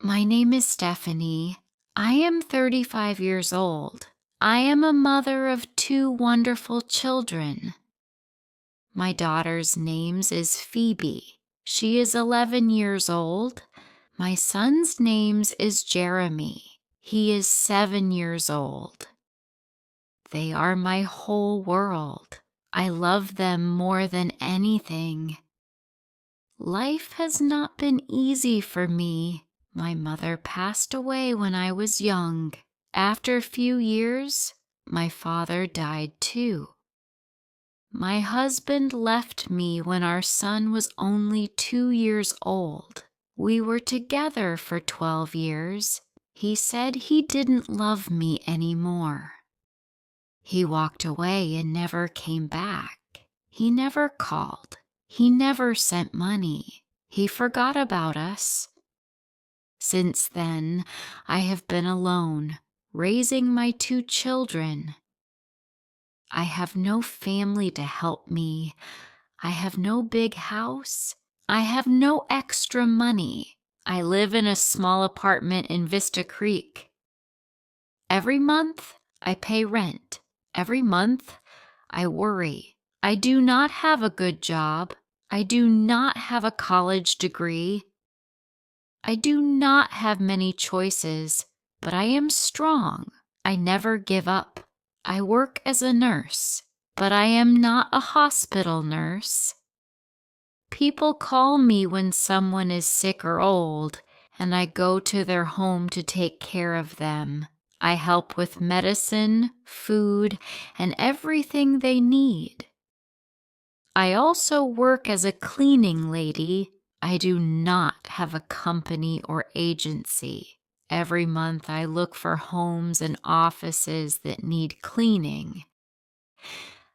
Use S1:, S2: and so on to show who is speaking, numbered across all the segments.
S1: My name is Stephanie. I am 35 years old. I am a mother of 2 wonderful children. My daughter's name is Phoebe. She is 11 years old. My son's name is Jeremy. He is 7 years old. They are my whole world. I love them more than anything. Life has not been easy for me. My mother passed away when I was young. After a few years, my father died too. My husband left me when our son was only 2 years old. We were together for 12 years. He said he didn't love me anymore. He walked away and never came back. He never called. He never sent money. He forgot about us. Since then, I have been alone, raising my 2 children. I have no family to help me. I have no big house. I have no extra money. I live in a small apartment in Vista Creek. Every month, I pay rent. Every month, I worry. I do not have a good job. I do not have a college degree. I do not have many choices, but I am strong. I never give up. I work as a nurse, but I am not a hospital nurse. People call me when someone is sick or old, and I go to their home to take care of them. I help with medicine, food, and everything they need. I also work as a cleaning lady. I do not have a company or agency. Every month I look for homes and offices that need cleaning.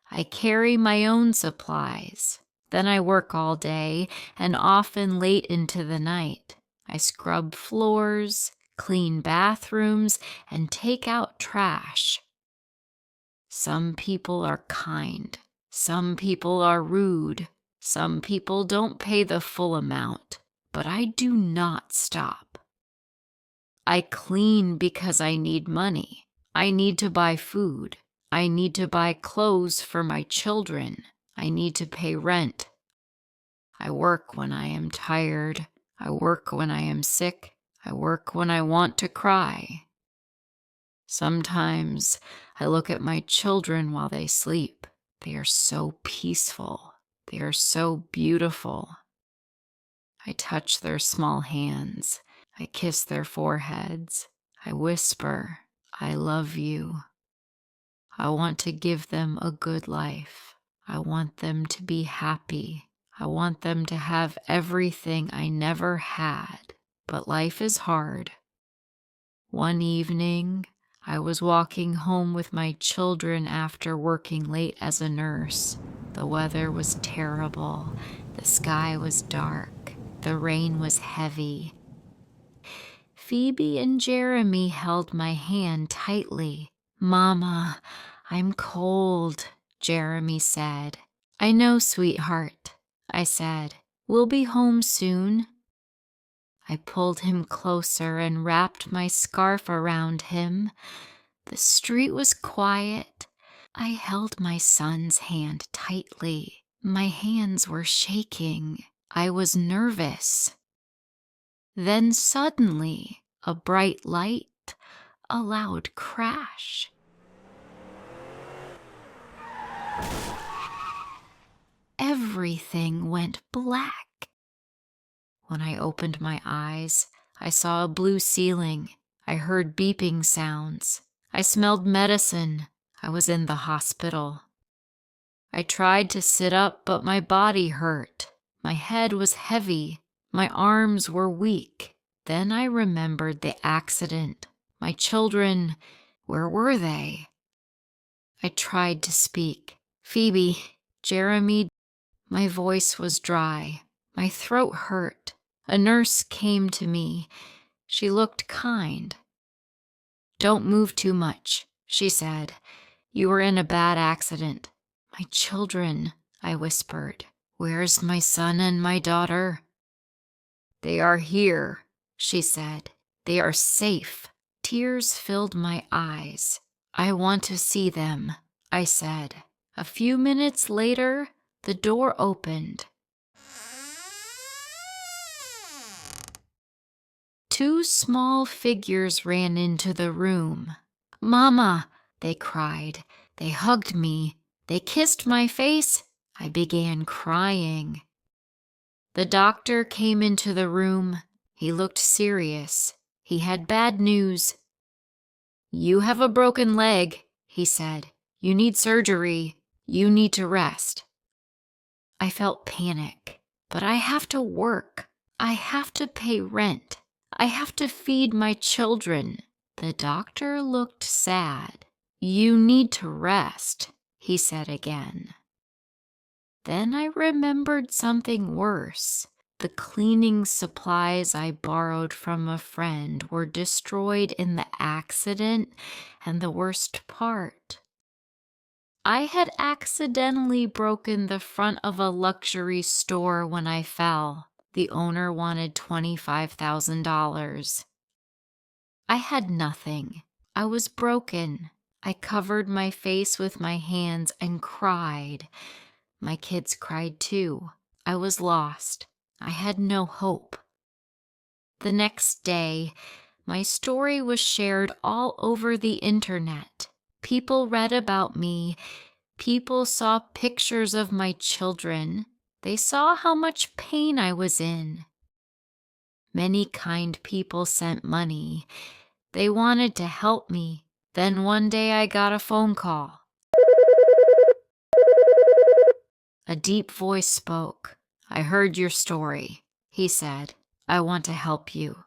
S1: I carry my own supplies. Then I work all day and often late into the night. I scrub floors, clean bathrooms, and take out trash. Some people are kind. Some people are rude. Some people don't pay the full amount, but I do not stop. I clean because I need money. I need to buy food. I need to buy clothes for my children. I need to pay rent. I work when I am tired. I work when I am sick. I work when I want to cry. Sometimes I look at my children while they sleep. They are so peaceful. They are so beautiful. I touch their small hands. I kiss their foreheads. I whisper, "I love you." I want to give them a good life. I want them to be happy. I want them to have everything I never had. But life is hard. One evening, I was walking home with my children after working late as a nurse. The weather was terrible. The sky was dark. The rain was heavy. Phoebe and Jeremy held my hand tightly. "Mama, I'm cold," Jeremy said. "I know, sweetheart," I said. "We'll be home soon." I pulled him closer and wrapped my scarf around him. The street was quiet. I held my son's hand tightly. My hands were shaking. I was nervous. Then suddenly, a bright light, a loud crash. Everything went black. When I opened my eyes, I saw a blue ceiling. I heard beeping sounds. I smelled medicine. I was in the hospital. I tried to sit up, but my body hurt. My head was heavy. My arms were weak. Then I remembered the accident. My children, where were they? I tried to speak. "Phoebe, Jeremy." My voice was dry. My throat hurt. A nurse came to me. She looked kind. "Don't move too much," she said. "You were in a bad accident." "My children," I whispered. "Where's my son and my daughter?" "They are here," she said. They are safe. Tears filled my eyes. I want to see them, I said. A few minutes later, the door opened. 2 small figures ran into the room. "Mama," they cried. They hugged me. They kissed my face. I began crying. The doctor came into the room. He looked serious. He had bad news. "You have a broken leg," he said. "You need surgery. You need to rest." I felt panic. But I have to work. I have to pay rent. I have to feed my children. The doctor looked sad. "You need to rest," he said again. Then I remembered something worse. The cleaning supplies I borrowed from a friend were destroyed in the accident, and the worst part, I had accidentally broken the front of a luxury store when I fell. The owner wanted $25,000. I had nothing. I was broken. I covered my face with my hands and cried. My kids cried too. I was lost. I had no hope. The next day, my story was shared all over the internet. People read about me. People saw pictures of my children. They saw how much pain I was in. Many kind people sent money. They wanted to help me. Then one day I got a phone call. A deep voice spoke. "I heard your story," he said. "I want to help you."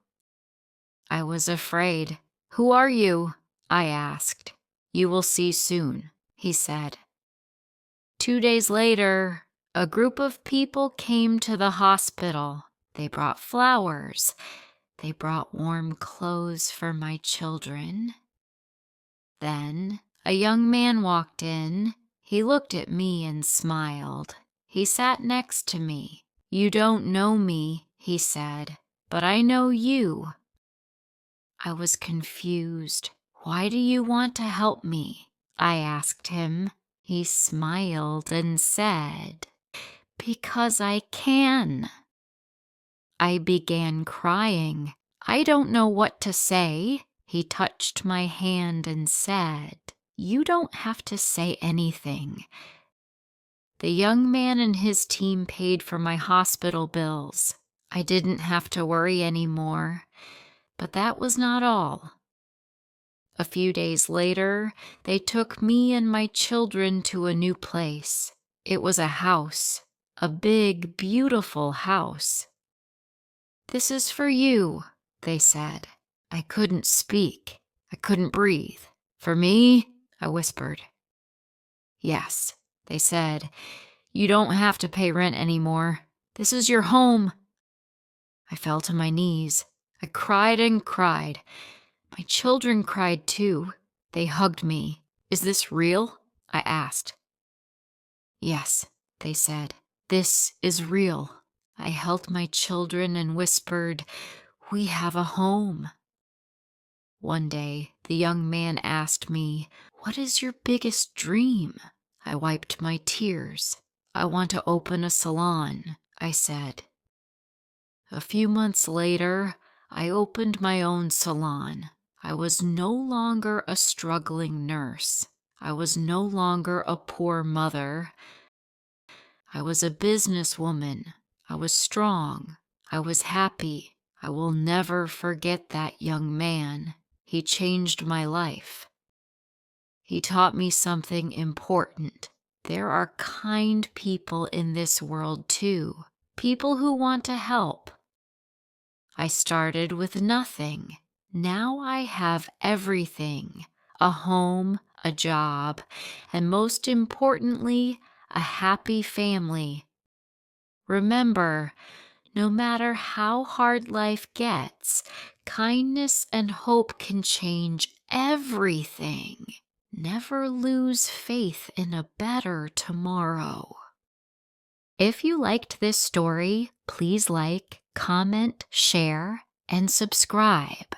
S1: I was afraid. "Who are you?" I asked. "You will see soon," he said. 2 days later, a group of people came to the hospital. They brought flowers. They brought warm clothes for my children. Then a young man walked in. He looked at me and smiled. He sat next to me. "You don't know me," he said, "but I know you." I was confused. "Why do you want to help me?" I asked him. He smiled and said, "Because I can." I began crying. I don't know what to say. He touched my hand and said, "You don't have to say anything." The young man and his team paid for my hospital bills. I didn't have to worry anymore. But that was not all. A few days later, they took me and my children to a new place. It was a house, a big, beautiful house. "This is for you," they said. I couldn't speak. I couldn't breathe. "For me?" I whispered. "Yes," they said. "You don't have to pay rent anymore. This is your home." I fell to my knees. I cried and cried. My children cried too. They hugged me. "Is this real?" I asked. "Yes," they said. "This is real." I held my children and whispered, "We have a home." One day, the young man asked me, "What is your biggest dream?" I wiped my tears. "I want to open a salon," I said. A few months later, I opened my own salon. I was no longer a struggling nurse. I was no longer a poor mother. I was a businesswoman. I was strong. I was happy. I will never forget that young man. He changed my life. He taught me something important. There are kind people in this world too. People who want to help. I started with nothing. Now I have everything. A home, a job, and most importantly, a happy family. Remember, no matter how hard life gets, kindness and hope can change everything. Never lose faith in a better tomorrow. If you liked this story, please like, comment, share, and subscribe.